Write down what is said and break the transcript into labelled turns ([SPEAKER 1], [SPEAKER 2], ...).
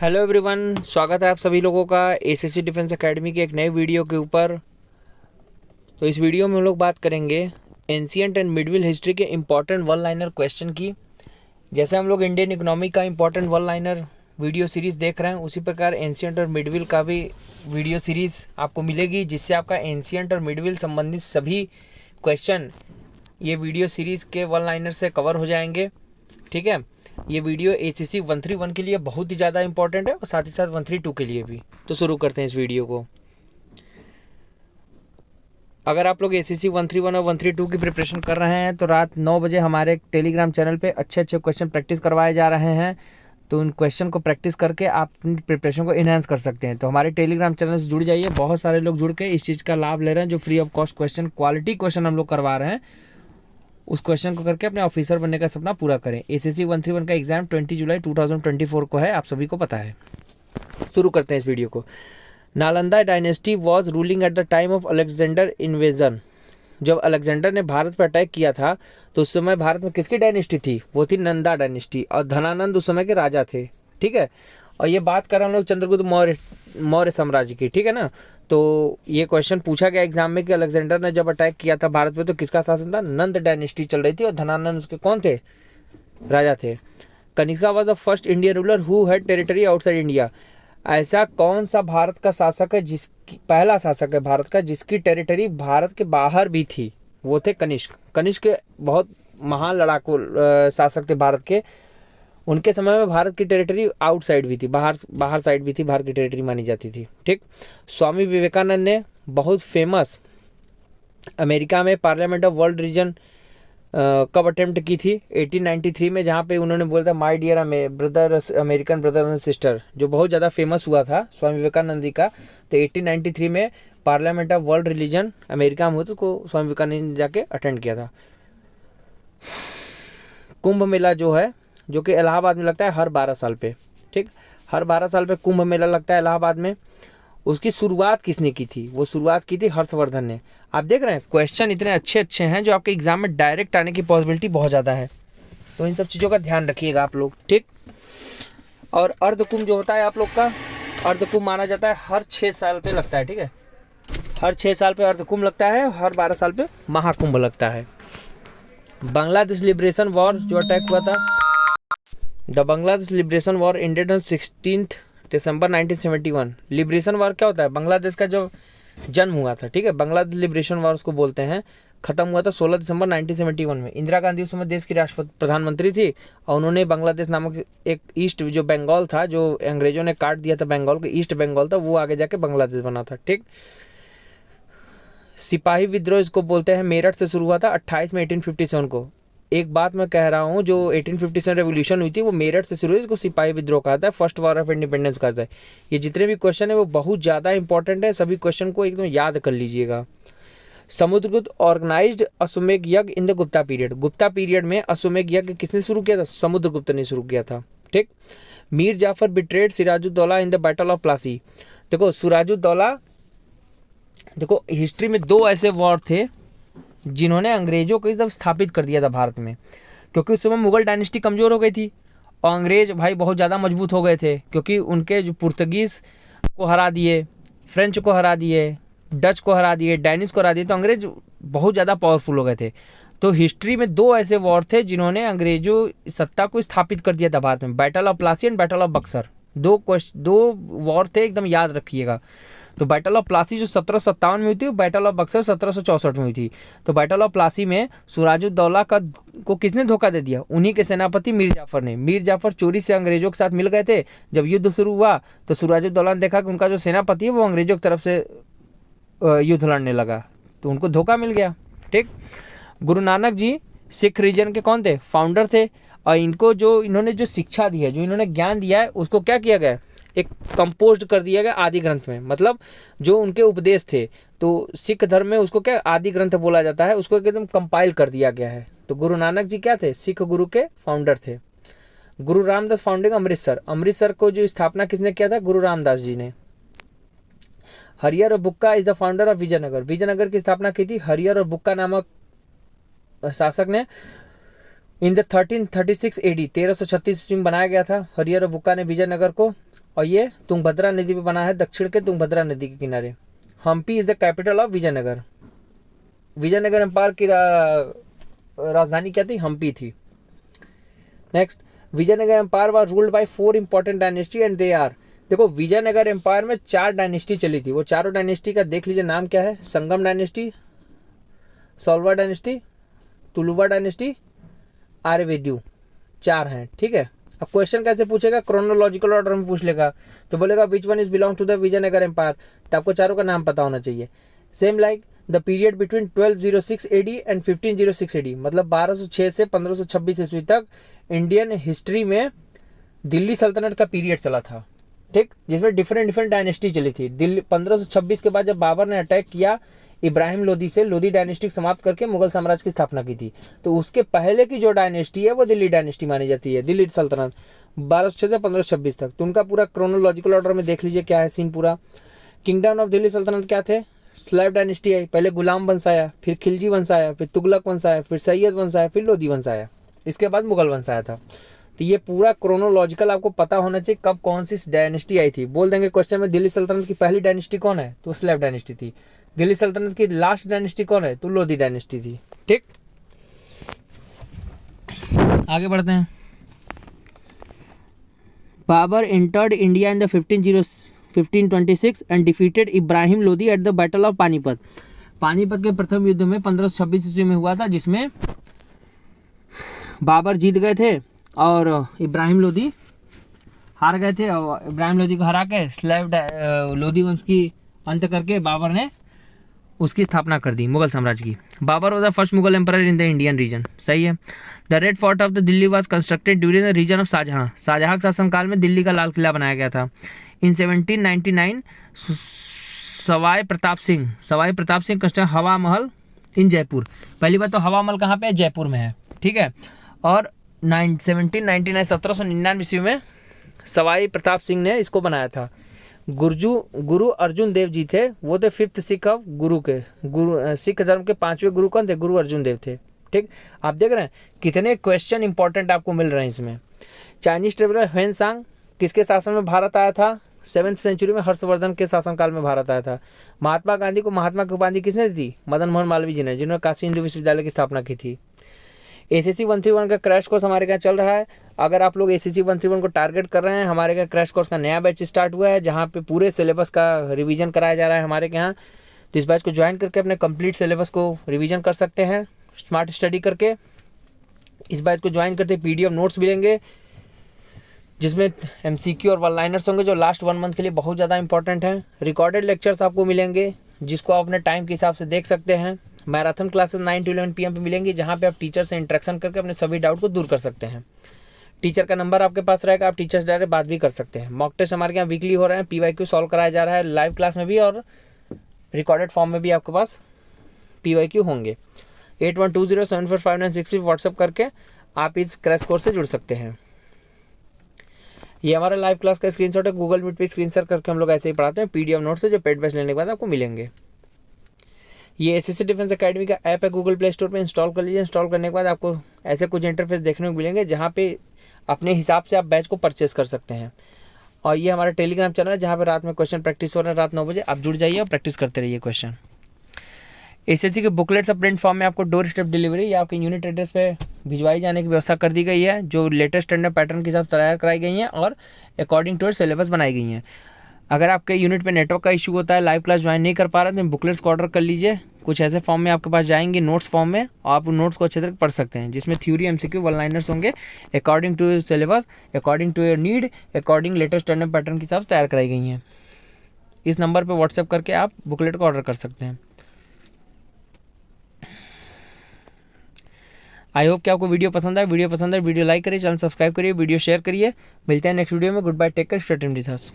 [SPEAKER 1] Hello everyone, स्वागत है आप सभी लोगों का एसएससी डिफेंस एकेडमी के एक नए वीडियो के ऊपर। तो इस वीडियो में हम लोग बात करेंगे एंशिएंट एंड मिडविल हिस्ट्री के इम्पॉर्टेंट वन लाइनर क्वेश्चन की। जैसे हम लोग इंडियन इकोनॉमी का important one liner video series देख रहे हैं, उसी प्रकार एंशिएंट और मिडविल का भी वीडियो सीरीज़ आपको मिलेगी, जिससे आपका एंशिएंट और मिडविल संबंधित सभी क्वेश्चन ये वीडियो सीरीज़ के वन लाइनर से कवर हो जाएंगे। ठीक है, ये वीडियो एसएससी 131 के लिए बहुत ही ज़्यादा इंपॉर्टेंट है और साथ ही साथ 132 के लिए भी। तो शुरू करते हैं इस वीडियो को। अगर आप लोग एसएससी 131 और 132 की प्रिपरेशन कर रहे हैं तो रात 9 बजे हमारे टेलीग्राम चैनल पे अच्छे अच्छे क्वेश्चन प्रैक्टिस करवाए जा रहे हैं। तो उन क्वेश्चन को प्रैक्टिस करके आप अपनी प्रिपरेशन को इन्हांस कर सकते हैं। तो हमारे टेलीग्राम चैनल से जुड़ जाइए। बहुत सारे लोग जुड़ के इस चीज़ का लाभ ले रहे हैं, जो free of cost question, quality question हम लोग करवा रहे हैं। उस क्वेश्चन को करके अपने ऑफिसर बनने का सपना पूरा करें। एसएससी 131 का एग्जाम 20 जुलाई 2024 को है, आप सभी को पता है। शुरू करते हैं इस वीडियो को। Nalanda dynasty was ruling at the time of Alexander invasion. जब अलेक्जेंडर ने भारत पर अटैक किया था तो उस समय भारत में किसकी डायनेस्टी थी? वो थी नंदा डायनेस्टी, और धनानंद उस समय के राजा थे। ठीक है, और ये बात कर रहे हम लोग चंद्रगुप्त मौर्य साम्राज्य की। ठीक है ना। तो ये क्वेश्चन पूछा गया एग्जाम में कि अलेक्जेंडर ने जब अटैक किया था भारत पे तो किसका शासन था? नंद डायनेस्टी चल रही थी, और धनानंद उसके कौन थे? राजा थे। Kanishka was the first Indian ruler who had territory outside India. ऐसा कौन सा भारत का शासक है जिसकी पहला शासक है भारत का जिसकी टेरिटरी भारत के बाहर भी थी? वो थे कनिष्क। कनिष्क बहुत महान लड़ाकू शासक थे भारत के। उनके समय में भारत की टेरिटरी आउटसाइड भी थी, बाहर साइड भी थी, बाहर की टेरिटरी मानी जाती थी। ठीक। स्वामी विवेकानंद ने बहुत फेमस अमेरिका में पार्लियामेंट ऑफ वर्ल्ड रीजन कब अटेम्प्ट की थी? 1893 में, जहाँ पे उन्होंने बोला था my dear brother, American brother and sister, जो बहुत ज़्यादा फेमस हुआ था स्वामी विवेकानंद जी का। तो 1893 में parliament of world religion America में हुआ, तो उसको स्वामी विवेकानंद ने जाके अटेंड किया था। कुंभ मेला जो है, जो कि इलाहाबाद में लगता है हर 12 साल पे। ठीक, हर 12 साल पे कुंभ मेला लगता है इलाहाबाद में। उसकी शुरुआत किसने की थी? वो शुरुआत की थी हर्षवर्धन ने। आप देख रहे हैं क्वेश्चन इतने अच्छे अच्छे हैं जो आपके एग्जाम में डायरेक्ट आने की पॉसिबिलिटी बहुत ज़्यादा है। तो इन सब चीज़ों का ध्यान रखिएगा आप लोग। ठीक। और अर्धकुंभ जो होता है आप लोग का, अर्धकुंभ माना जाता है हर 6 साल पे लगता है। ठीक है, हर 6 साल पे अर्धकुंभ लगता है, हर 12 साल पे महाकुंभ लगता है। बांग्लादेश लिबरेशन वॉर जो अटैक हुआ था, the Bangladesh liberation war ended on 16 December 1971। Liberation war क्या होता है? बांग्लादेश का जो जन्म हुआ था। ठीक है, बांग्लादेश लिबरेशन वॉर उसको बोलते हैं। खत्म हुआ था 16 दिसंबर 1971 में। इंदिरा गांधी उस समय देश की राष्ट्रपति प्रधानमंत्री थी, और उन्होंने बांग्लादेश नामक एक ईस्ट जो बंगाल था, जो अंग्रेजों ने काट दिया था बंगाल को, ईस्ट बंगाल था, वो आगे जाके बांग्लादेश बना था। ठीक। सिपाही विद्रोह इसको बोलते हैं, मेरठ से शुरू हुआ था 28 में 1857 को। एक बात मैं कह रहा हूँ, जो 1857 रेवोल्यूशन हुई थी वो मेरठ से शुरू हुई, इसको सिपाही विद्रोह कहा था, फर्स्ट वॉर ऑफ इंडिपेंडेंस कहा था। ये जितने भी क्वेश्चन है वो बहुत ज़्यादा इंपॉर्टेंट है, सभी क्वेश्चन को एकदम याद कर लीजिएगा। समुद्रगुप्त ऑर्गेनाइज्ड अश्वमेध यज्ञ in the Gupta period. Gupta period में अश्वमेध यज्ञ किसने शुरू किया था? समुद्रगुप्त ने शुरू किया था। ठीक। Mir Jafar betrayed Sirajuddaula in the battle of Plassey. देखो सिराजुद्दौला, देखो हिस्ट्री में 2 ऐसे वॉर थे जिन्होंने अंग्रेजों को एकदम स्थापित कर दिया था भारत में, क्योंकि उस समय मुगल डायनेस्टी कमज़ोर हो गई थी और अंग्रेज भाई बहुत ज़्यादा मजबूत हो गए थे, क्योंकि उनके जो पुर्तगीज़ को हरा दिए, फ्रेंच को हरा दिए, डच को हरा दिए, डायनिश को हरा दिए, तो अंग्रेज बहुत ज़्यादा पावरफुल हो गए थे। तो हिस्ट्री में 2 ऐसे वॉर थे जिन्होंने अंग्रेजों सत्ता को स्थापित कर दिया था भारत में, battle of Plassey and battle of Buxar. 2 war थे, एकदम याद रखिएगा। तो बैटल ऑफ प्लासी जो 1757 में हुई थी, बैटल ऑफ बक्सर 1764 में हुई थी। तो बैटल ऑफ प्लासी में सिराजुद्दौला को किसने धोखा दे दिया? उन्हीं के सेनापति मीर जाफर ने। मीर जाफर चोरी से अंग्रेजों के साथ मिल गए थे। जब युद्ध शुरू हुआ तो सिराजुद्दौला ने देखा कि उनका जो सेनापति है वो अंग्रेजों की तरफ से युद्ध लड़ने लगा, तो उनको धोखा मिल गया। ठीक। गुरु नानक जी सिख रीजन के कौन थे? फाउंडर थे। और इनको जो इन्होंने जो शिक्षा दी है, जो इन्होंने ज्ञान दिया है, उसको क्या किया गया? एक कंपोज्ड कर दिया गया आदि ग्रंथ में। मतलब जो उनके उपदेश थे, तो सिख धर्म में उसको क्या आदि ग्रंथ बोला जाता है, उसको एकदम कंपाइल कर दिया गया है। तो गुरु नानक जी क्या थे? सिख गुरु के फाउंडर थे। गुरु रामदास फाउंडिंग अमृतसर। अमृतसर को जो स्थापना किसने किया था? गुरु रामदास जी ने। हरिहर और Bukka is the founder of Vijayanagar. Vijayanagar की स्थापना की थी हरिहर और बुक्का नामक शासक ने। इन द 1336 AD 1336 में बनाया गया था हरिहर और बुक्का ने विजयनगर को। और ये तुंगभद्रा नदी पे बना है, दक्षिण के तुंगभद्रा नदी के किनारे। Hampi is the capital of Vijayanagar. Vijayanagar empire की राजधानी क्या थी? हम्पी थी। Next, Vijayanagar empire was ruled by 4 important dynasty and they are. देखो विजयनगर एम्पायर में 4 डायनेस्टी चली थी। वो चारों डायनेस्टी का देख लीजिए नाम क्या है। संगम डायनेस्टी, सोलवा डायनेस्टी, तुलुवा डायनेस्टी, आर्यवेद्यु, 4 हैं। ठीक है। अब क्वेश्चन कैसे पूछेगा? क्रोनोलॉजिकल ऑर्डर में पूछ लेगा। तो बोलेगा which one is belong to the Vijayanagar empire, तो आपको चारों का नाम पता होना चाहिए। Same like the period between 1206 AD and 1506 AD, मतलब 1206 से 1526 ईस्वी तक इंडियन हिस्ट्री में दिल्ली सल्तनत का पीरियड चला था। ठीक, जिसमें डिफरेंट डायनेस्टी चली थी। दिल्ली 1526 के बाद जब बाबर ने अटैक किया इब्राहिम लोदी से, लोदी डायनेस्टी समाप्त करके मुगल साम्राज्य की स्थापना की थी। तो उसके पहले की जो डायनेस्टी है वो दिल्ली डायनेस्टी मानी जाती है, दिल्ली सल्तनत 1206 से 1526 तक। तो उनका पूरा क्रोनोलॉजिकल ऑर्डर में देख लीजिए क्या है सीन पूरा। किंगडम ऑफ दिल्ली सल्तनत क्या थे? स्लेव डायनेस्टी आई, पहले गुलाम वंश आया, फिर खिलजी वंश आया, फिर तुगलक वंश आया, फिर सैयद वंश आया, फिर लोदी वंश आया, इसके बाद मुगल वंश आया था। तो ये पूरा क्रोनोलॉजिकल आपको पता होना चाहिए कब कौन सी डायनेस्टी आई थी। बोल देंगे क्वेश्चन में दिल्ली सल्तनत की पहली डायनेस्टी कौन है? तो स्लेव डायनेस्टी थी। दिल्ली सल्तनत की लास्ट डायनेस्टी कौन है? तो लोधी डायनेस्टी थी। ठीक, आगे बढ़ते हैं। Babur entered India in the 1526 and defeated Ibrahim Lodi at the battle of Panipat. Panipat के प्रथम युद्ध में 1526 ईस्वी में हुआ था, जिसमें बाबर जीत गए थे और इब्राहिम लोदी हार गए थे। और इब्राहिम लोदी को हरा के स्लेव लोधी वंश की अंत करके बाबर ने उसकी स्थापना कर दी मुगल साम्राज्य की। Babur was the first Mughal emperor in the Indian region. सही है। The red fort of the Delhi was constructed during the reign of Shahjahan. Shahjahan के शासनकाल में दिल्ली का लाल किला बनाया गया था। इन 1799 सवाई प्रताप सिंह कंस्ट्रक्ट हवा महल इन जयपुर। पहली बात तो हवा महल कहाँ पे है? जयपुर में है। ठीक है। और 1799 ईस्वी में सवाई प्रताप सिंह ने इसको बनाया था। गुरु अर्जुन देव जी थे, वो थे 5th सिख ऑफ गुरु सिख धर्म के 5वें गुरु कौन थे? गुरु अर्जुन देव थे। ठीक, आप देख रहे हैं कितने क्वेश्चन इंपॉर्टेंट आपको मिल रहे हैं इसमें। चाइनीज ट्रेवलर ह्वेनसांग किसके शासन में भारत आया था? 7th सेंचुरी में हर्षवर्धन के शासनकाल में भारत आया था। महात्मा गांधी को महात्मा की उपाधि किसने दी थी? मदन मोहन मालवीय जी ने, जिन्होंने काशी हिंदू विश्वविद्यालय की स्थापना की थी। ACC 131 का क्रैश कोर्स हमारे यहाँ चल रहा है। अगर आप लोग ACC 131 को टारगेट कर रहे हैं, हमारे यहाँ क्रैश कोर्स का नया बैच स्टार्ट हुआ है, जहाँ पे पूरे सिलेबस का रिवीजन कराया जा रहा है हमारे यहाँ। तो इस बैच को ज्वाइन करके अपने कंप्लीट सिलेबस को रिवीजन कर सकते हैं स्मार्ट स्टडी करके। इस बैच को ज्वाइन करते PDF नोट्स मिलेंगे, जिसमें MCQ और वन लाइनर्स होंगे, जो लास्ट 1 मंथ के लिए बहुत ज़्यादा इंपॉर्टेंट हैं। रिकॉर्डेड लेक्चर्स आपको मिलेंगे, जिसको आप अपने टाइम के हिसाब से देख सकते हैं। मैराथन क्लासेस 9 to 11 PM पे मिलेंगी, जहाँ पे आप टीचर से इंटरेक्शन करके अपने सभी डाउट को दूर कर सकते हैं। टीचर का नंबर आपके पास रहेगा, आप टीचर से डायरेक्ट बात भी कर सकते हैं। मॉक टेस्ट हमारे यहाँ वीकली हो रहे हैं, PYQ सॉल्व कराया जा रहा है लाइव क्लास में भी, और रिकॉर्डेड फॉर्म में भी आपके पास PYQ होंगे। 8120745963 व्हाट्सअप करके आप इस क्रैश कोर्स से जुड़ सकते हैं। ये हमारा लाइव क्लास का स्क्रीनशॉट है, गूगल मीट पे स्क्रीनशॉट करके हम लोग ऐसे ही पढ़ाते हैं PDF नोट से, जो पेड बैच लेने के बाद आपको मिलेंगे। ये SSC डिफेंस एकेडमी का ऐप है, गूगल प्ले स्टोर पे इंस्टॉल कर लीजिए। इंस्टॉल करने के बाद आपको ऐसे कुछ इंटरफेस देखने को मिलेंगे, जहाँ पे अपने हिसाब से आप बैच को परचेस कर सकते हैं। और ये हमारा टेलीग्राम चैनल है, जहाँ पे रात में क्वेश्चन प्रैक्टिस हो रहा है, रात 9 बजे आप जुड़ जाइए और प्रैक्टिस करते रहिए क्वेश्चन। SSC के बुकलेट्स और प्रिंट फॉर्म में आपको डोर स्टेप डिलीवरी या आपके यूनिट एड्रेस पे भिजवाई जाने की व्यवस्था कर दी गई है, जो लेटेस्ट स्टैंडर्ड पैटर्न के हिसाब से तैयार कराई गई हैं और अकॉर्डिंग टू सिलेबस बनाई गई हैं। अगर आपके यूनिट पे नेटवर्क का इशू होता है, लाइव क्लास ज्वाइन नहीं कर पा रहे, तो बुकलेट्स को ऑर्डर कर लीजिए। कुछ ऐसे फॉर्म में आपके पास जाएंगे, नोट्स फॉर्म में, और आप नोट्स को अच्छे तरह पढ़ सकते हैं, जिसमें थ्योरी MCQ वन लाइनर्स होंगे, according to syllabus, according to your need, according latest standard pattern के हिसाब से तैयार कराई गई हैं। इस नंबर पर व्हाट्सएप करके आप बुकलेट को ऑर्डर कर सकते हैं। आई होप कि आपको वीडियो पसंद आए। वीडियो लाइक करिए, चैनल सब्सक्राइब करिए, वीडियो शेयर करिए। मिलते हैं नेक्स्ट वीडियो में। Good bye, take care, stay tuned with us.